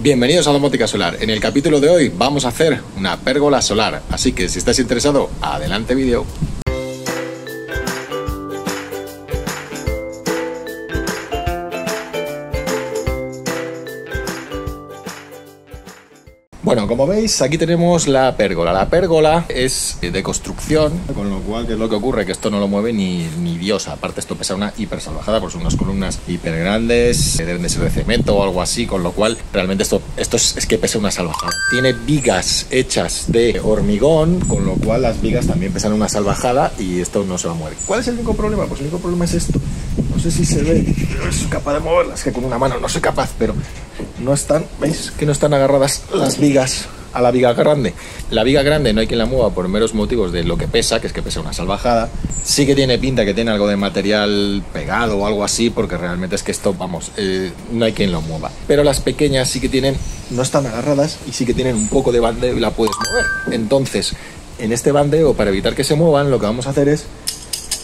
Bienvenidos a Domótica Solar. En el capítulo de hoy vamos a hacer una pérgola solar, así que si estás interesado, adelante vídeo. Bueno, como veis, aquí tenemos la pérgola. La pérgola es de construcción, con lo cual, ¿qué es lo que ocurre? Que esto no lo mueve ni Dios. Aparte, esto pesa una hiper salvajada, porque son unas columnas hiper grandes, deben de ser de cemento o algo así, con lo cual, realmente esto es que pesa una salvajada. Tiene vigas hechas de hormigón, con lo cual las vigas también pesan una salvajada y esto no se va a mover. ¿Cuál es el único problema? Pues el único problema es esto. No sé si se ve, yo soy capaz de moverlas, que con una mano no soy capaz, pero no están, ¿veis? Que no están agarradas las vigas a la viga grande. La viga grande no hay quien la mueva por meros motivos de lo que pesa, que es que pesa una salvajada. Sí que tiene pinta que tiene algo de material pegado o algo así, porque realmente es que esto, vamos, no hay quien lo mueva. Pero las pequeñas sí que tienen, no están agarradas y sí que tienen un poco de bandeo y la puedes mover. Entonces, en este bandeo, para evitar que se muevan, lo que vamos a hacer es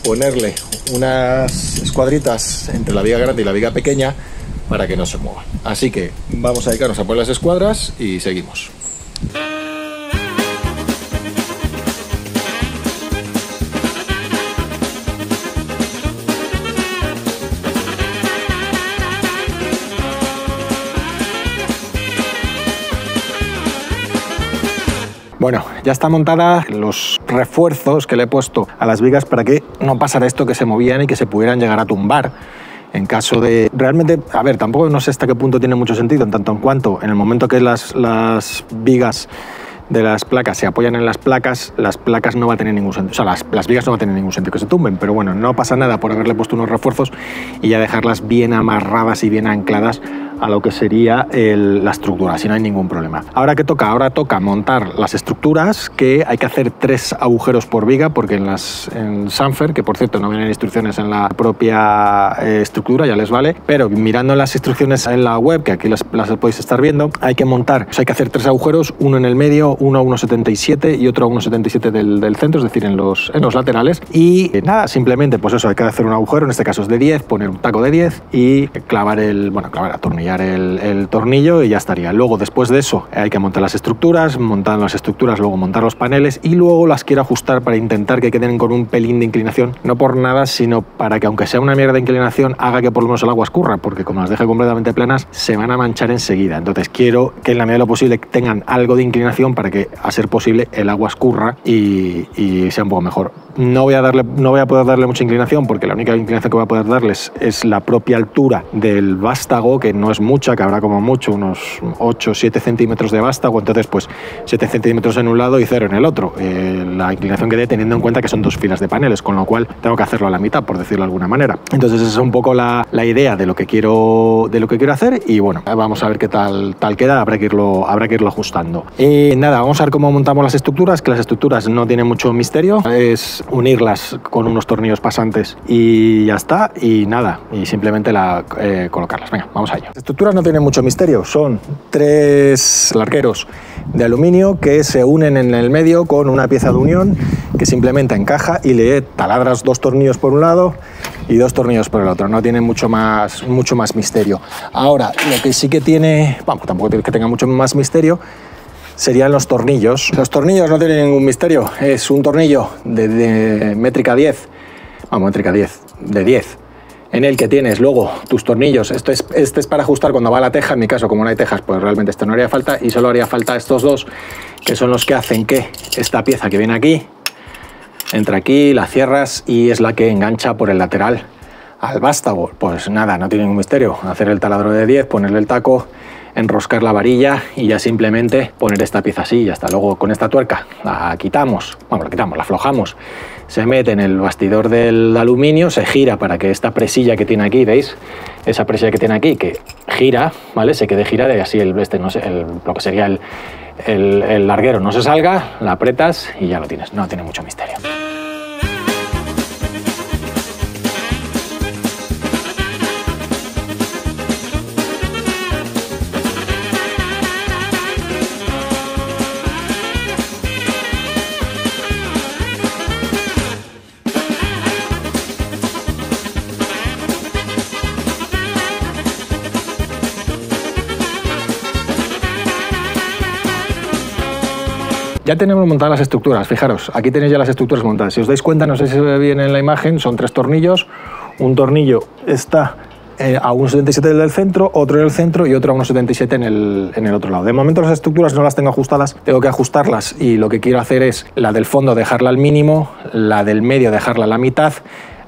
ponerle unas escuadritas entre la viga grande y la viga pequeña para que no se mueva. Así que vamos a dedicarnos a poner las escuadras y seguimos. Bueno, ya está montada los refuerzos que le he puesto a las vigas para que no pasara esto, que se movían y que se pudieran llegar a tumbar. En caso de... Realmente, a ver, tampoco no sé hasta qué punto tiene mucho sentido, en tanto en cuanto en el momento que las vigas de las placas se apoyan en las placas no va a tener ningún sentido, o sea, las vigas no va a tener ningún sentido que se tumben, pero bueno, no pasa nada por haberle puesto unos refuerzos y ya dejarlas bien amarradas y bien ancladas a lo que sería la estructura, así no hay ningún problema. ¿Ahora qué toca? Ahora toca montar las estructuras, que hay que hacer 3 agujeros por viga, porque en Sanfer, que por cierto no vienen instrucciones en la propia estructura, ya les vale, pero mirando las instrucciones en la web, que aquí las podéis estar viendo, hay que montar, o sea, hay que hacer 3 agujeros, uno en el medio, uno a 1,77 y otro a 1,77 del centro, es decir, en los laterales, y nada, simplemente pues eso, hay que hacer un agujero, en este caso es de 10, poner un taco de 10 y atornillar el tornillo y ya estaría. Luego, después de eso, hay que montar las estructuras, luego montar los paneles y luego las quiero ajustar para intentar que queden con un pelín de inclinación, no por nada, sino para que aunque sea una mierda de inclinación, haga que por lo menos el agua escurra, porque como las deje completamente planas, se van a manchar enseguida. Entonces quiero que en la medida de lo posible tengan algo de inclinación para que, a ser posible, el agua escurra y sea un poco mejor. No voy a poder darle mucha inclinación, porque la única inclinación que voy a poder darles es la propia altura del vástago, que no es mucha, que habrá como mucho unos 8 o 7 centímetros de vástago, entonces pues 7 centímetros en un lado y 0 en el otro. La inclinación que dé, teniendo en cuenta que son 2 filas de paneles, con lo cual tengo que hacerlo a la mitad, por decirlo de alguna manera. Entonces esa es un poco la idea de lo que quiero hacer, y bueno, vamos a ver qué tal queda, habrá que irlo ajustando. Nada, vamos a ver cómo montamos las estructuras, que las estructuras no tienen mucho misterio, es unirlas con unos tornillos pasantes y ya está, y nada, y simplemente colocarlas. Venga, vamos a ello. Las estructuras no tienen mucho misterio, son 3 largueros de aluminio que se unen en el medio con una pieza de unión que simplemente encaja y le taladras 2 tornillos por un lado y 2 tornillos por el otro. No tiene mucho más misterio. Ahora, lo que sí que tiene, vamos, tampoco tiene que tenga mucho más misterio, serían los tornillos. Los tornillos no tienen ningún misterio, es un tornillo de métrica 10, de 10, en el que tienes luego tus tornillos. Este es para ajustar cuando va la teja. En mi caso, como no hay tejas, pues realmente esto no haría falta, y solo haría falta estos 2, que son los que hacen que esta pieza que viene aquí entra aquí, la cierras y es la que engancha por el lateral al vástago. Pues nada, no tiene ningún misterio, hacer el taladro de 10, ponerle el taco, enroscar la varilla y ya simplemente poner esta pieza así y ya está. Luego con esta tuerca la aflojamos, se mete en el bastidor del aluminio, se gira para que esta presilla que tiene aquí, ¿veis? Esa presilla que tiene aquí, que gira, ¿vale? Se quede girada y así lo que sería el larguero no se salga, la apretas y ya lo tienes. No tiene mucho misterio. Ya tenemos montadas las estructuras, fijaros, aquí tenéis ya las estructuras montadas. Si os dais cuenta, no sé si se ve bien en la imagen, son 3 tornillos. Un tornillo está a 1,77 del centro, otro en el centro y otro a 1,77 en el otro lado. De momento las estructuras no las tengo ajustadas, tengo que ajustarlas y lo que quiero hacer es la del fondo dejarla al mínimo, la del medio dejarla a la mitad,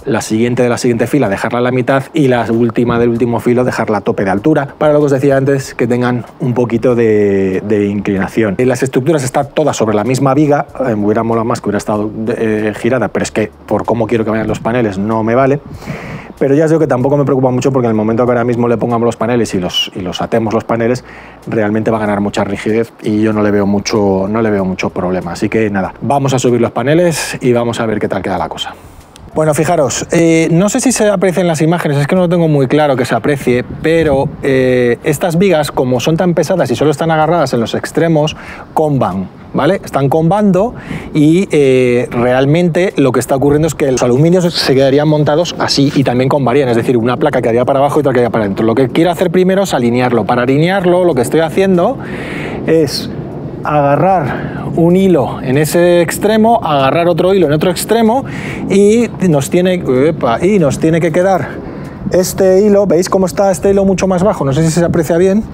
la siguiente de la siguiente fila dejarla a la mitad y la última del último filo dejarla a tope de altura, para lo que os decía antes, que tengan un poquito de inclinación. Las estructuras están todas sobre la misma viga, me hubiera molado más que hubiera estado girada, pero es que por cómo quiero que vayan los paneles no me vale. Pero ya os digo que tampoco me preocupa mucho porque en el momento que ahora mismo le pongamos los paneles y los atemos los paneles, realmente va a ganar mucha rigidez y yo no le veo mucho problema. Así que nada, vamos a subir los paneles y vamos a ver qué tal queda la cosa. Bueno, fijaros, no sé si se aprecia en las imágenes, es que no lo tengo muy claro que se aprecie, pero estas vigas, como son tan pesadas y solo están agarradas en los extremos, comban, ¿vale? Están combando y realmente lo que está ocurriendo es que los aluminios se quedarían montados así y también combarían, es decir, una placa quedaría para abajo y otra quedaría para adentro. Lo que quiero hacer primero es alinearlo. Para alinearlo, lo que estoy haciendo es agarrar un hilo en ese extremo, agarrar otro hilo en otro extremo y nos tiene que quedar este hilo. ¿Veis cómo está este hilo mucho más bajo? No sé si se aprecia bien.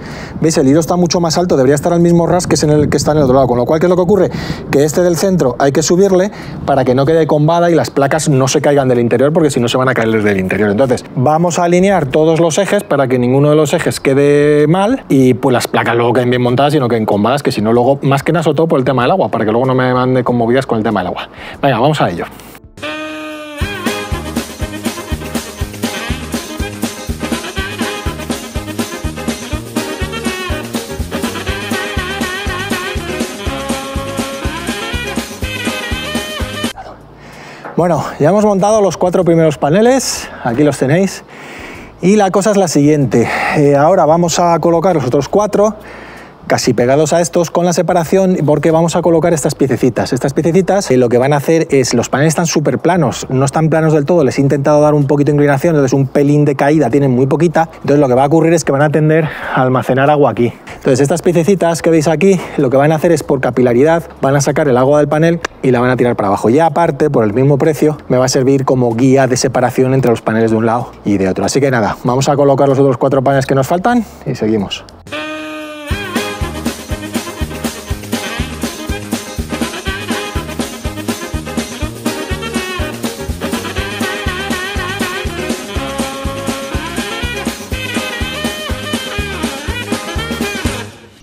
¿Veis? El hilo está mucho más alto, debería estar al mismo ras que es en el que está en el otro lado, con lo cual, ¿qué es lo que ocurre? Que este del centro hay que subirle para que no quede combada y las placas no se caigan del interior, porque si no se van a caer desde el interior. Entonces vamos a alinear todos los ejes para que ninguno de los ejes quede mal y pues las placas luego queden bien montadas y no queden combadas, que si no luego, más que nada, sobre todo por el tema del agua, para que luego no me mande con movidas con el tema del agua. Venga, vamos a ello. Bueno, ya hemos montado los 4 primeros paneles, aquí los tenéis, y la cosa es la siguiente. Ahora vamos a colocar los otros 4 casi pegados a estos con la separación, porque vamos a colocar estas piececitas. Estas piececitas lo que van a hacer es, los paneles están súper planos, no están planos del todo, les he intentado dar un poquito de inclinación, entonces un pelín de caída tienen muy poquita, entonces lo que va a ocurrir es que van a tender a almacenar agua aquí. Entonces estas piececitas que veis aquí, lo que van a hacer es, por capilaridad, van a sacar el agua del panel y la van a tirar para abajo. Y aparte, por el mismo precio, me va a servir como guía de separación entre los paneles de un lado y de otro. Así que nada, vamos a colocar los otros 4 paneles que nos faltan y seguimos.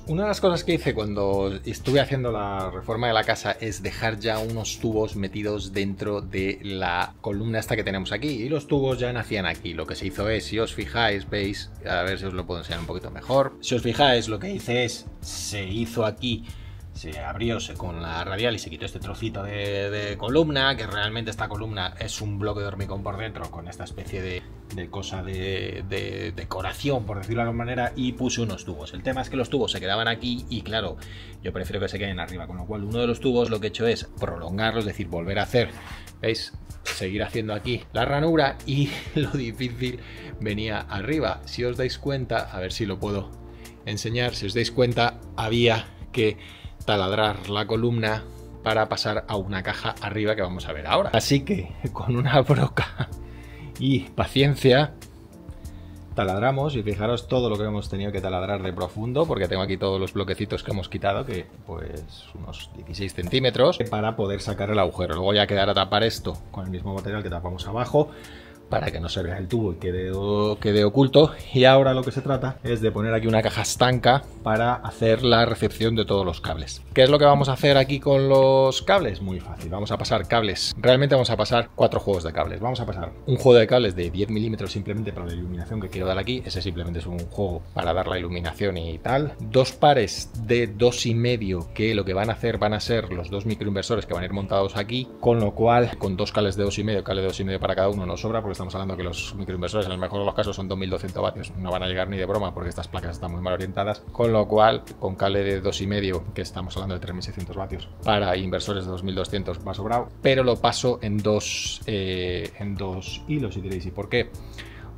Una de las cosas que hice cuando estuve haciendo la reforma de la casa es dejar ya unos tubos metidos dentro de la columna esta que tenemos aquí, y los tubos ya nacían aquí. Lo que se hizo es, si os fijáis, veis, a ver si os lo puedo enseñar un poquito mejor. Si os fijáis, lo que hice es, se hizo aquí, se abrió con la radial y se quitó este trocito de columna, que realmente esta columna es un bloque de hormigón por dentro con esta especie de cosa de decoración, por decirlo de alguna manera, y puse unos tubos. El tema es que los tubos se quedaban aquí y claro, yo prefiero que se queden arriba, con lo cual uno de los tubos lo que he hecho es prolongarlo, es decir, volver a hacer, ¿veis? Seguir haciendo aquí la ranura, y lo difícil venía arriba. Si os dais cuenta, a ver si lo puedo enseñar, si os dais cuenta, había que taladrar la columna para pasar a una caja arriba que vamos a ver ahora. Así que con una broca y paciencia taladramos, y fijaros todo lo que hemos tenido que taladrar de profundo, porque tengo aquí todos los bloquecitos que hemos quitado, que pues unos 16 centímetros, para poder sacar el agujero. Luego ya quedará tapar esto con el mismo material que tapamos abajo, para que no se vea el tubo y quede oculto. Y ahora lo que se trata es de poner aquí una caja estanca para hacer la recepción de todos los cables. ¿Qué es lo que vamos a hacer aquí con los cables? Muy fácil, vamos a pasar cables. Realmente vamos a pasar 4 juegos de cables. Vamos a pasar un juego de cables de 10 milímetros simplemente para la iluminación que quiero dar aquí. Ese simplemente es un juego para dar la iluminación y tal. 2 pares de 2,5, que lo que van a hacer van a ser los 2 microinversores que van a ir montados aquí, con lo cual con 2 cables de 2,5, cable de 2,5 para cada uno nos sobra, porque estamos hablando que los microinversores en el mejor de los casos son 2200 vatios, no van a llegar ni de broma porque estas placas están muy mal orientadas, con lo cual con cable de 2,5, que estamos hablando de 3600 vatios, para inversores de 2200 va sobrado, pero lo paso en dos hilos, y diréis, ¿y por qué?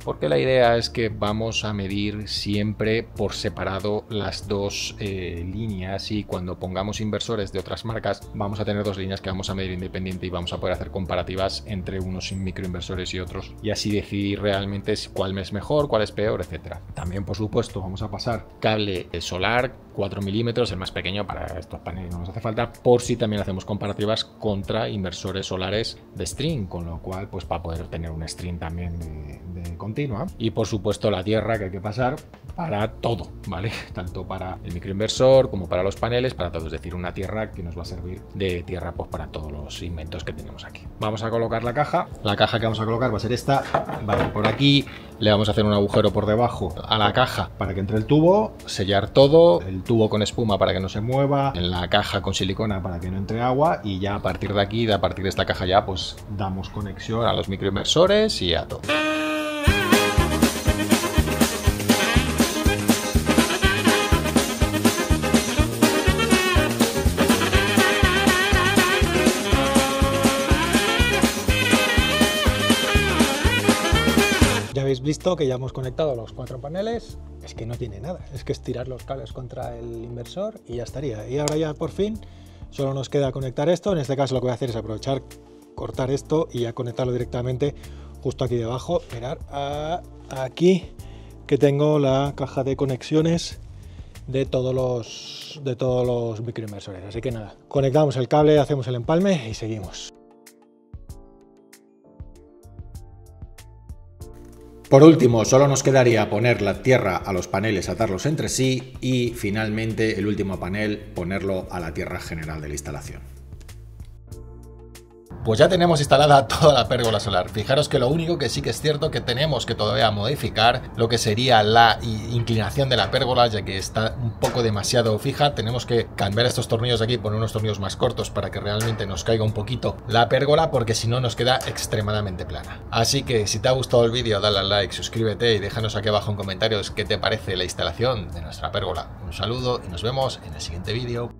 porque la idea es que vamos a medir siempre por separado las dos líneas, y cuando pongamos inversores de otras marcas vamos a tener dos líneas que vamos a medir independiente y vamos a poder hacer comparativas entre unos microinversores y otros, y así decidir realmente cuál es mejor, cuál es peor, etcétera. También, por supuesto, vamos a pasar cable solar 4 milímetros, el más pequeño para estos paneles no nos hace falta, por si también hacemos comparativas contra inversores solares de string, con lo cual pues para poder tener un string también de continua. Y por supuesto la tierra que hay que pasar para todo, ¿vale? Tanto para el microinversor como para los paneles, para todo, es decir, una tierra que nos va a servir de tierra pues para todos los inventos que tenemos aquí. Vamos a colocar la caja que vamos a colocar va a ser esta, va a ir por aquí, le vamos a hacer un agujero por debajo a la caja para que entre el tubo, sellar todo, el tubo con espuma para que no se mueva, en la caja con silicona para que no entre agua, y ya a partir de aquí, a partir de esta caja ya pues damos conexión a los microinversores y a todo. Ya habéis visto que ya hemos conectado los 4 paneles, es que no tiene nada, es que es tirar los cables contra el inversor y ya estaría. Y ahora ya por fin solo nos queda conectar esto. En este caso lo que voy a hacer es aprovechar, cortar esto y ya conectarlo directamente justo aquí debajo. Mirad, aquí que tengo la caja de conexiones de todos los microinversores. Así que nada, conectamos el cable, hacemos el empalme y seguimos. Por último, solo nos quedaría poner la tierra a los paneles, atarlos entre sí, y finalmente el último panel ponerlo a la tierra general de la instalación. Pues ya tenemos instalada toda la pérgola solar. Fijaros que lo único que sí que es cierto que tenemos que todavía modificar lo que sería la inclinación de la pérgola, ya que está un poco demasiado fija. Tenemos que cambiar estos tornillos de aquí, poner unos tornillos más cortos para que realmente nos caiga un poquito la pérgola, porque si no nos queda extremadamente plana. Así que si te ha gustado el vídeo, dale al like, suscríbete y déjanos aquí abajo en comentarios qué te parece la instalación de nuestra pérgola. Un saludo y nos vemos en el siguiente vídeo.